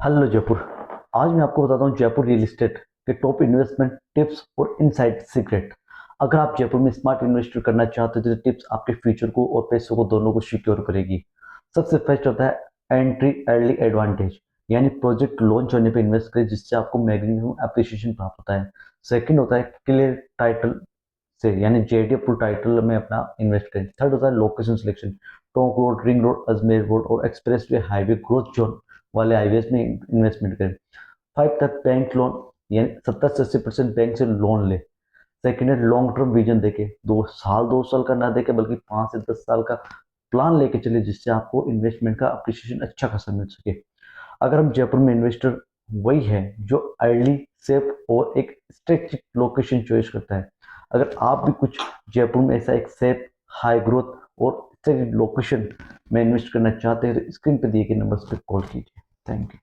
Hello Jaipur. आज मैं आपको बताता हूँ जयपुर रियल एस्टेट के टॉप इन्वेस्टमेंट टिप्स और इनसाइड सीक्रेट। अगर आप जयपुर में स्मार्ट इन्वेस्टर करना चाहते हो तो टिप्स आपके फ्यूचर को और पैसों को दोनों को सिक्योर करेगी। सबसे फर्स्ट होता है एंट्री अर्ली एडवांटेज, यानी प्रोजेक्ट लॉन्च होने पर इन्वेस्ट करें जिससे आपको मैक्सिमम एप्रिसिएशन प्राप्त होता है। सेकंड होता है क्लियर टाइटल से, यानी जेडी अप्रूव टाइटल में अपना इन्वेस्ट करें। थर्ड होता है location selection, Tonk road, ring road, Ajmer road और expressway highway growth zone वाले हाईवेज में इन्वेस्टमेंट करें। फाइव तक बैंक लोन, यानी 70 से 80% बैंक से लोन ले। सेकेंड है लॉन्ग टर्म विजन देके, 2 साल 2 साल का ना देके बल्कि 5 से 10 साल का प्लान लेके चले जिससे आपको इन्वेस्टमेंट का अप्रिसिएशन अच्छा खासा मिल सके। अगर हम जयपुर में इन्वेस्टर वही है जो अर्ली सेफ और एक स्ट्रेटेजिक लोकेशन चॉइस करता है। अगर आप भी कुछ जयपुर में ऐसा एक सेफ, हाई ग्रोथ और स्ट्रेटेजिक लोकेशन में इन्वेस्ट करना चाहते हैं तो स्क्रीन पर दिए गए नंबर्स पे कॉल कीजिए। Thank you.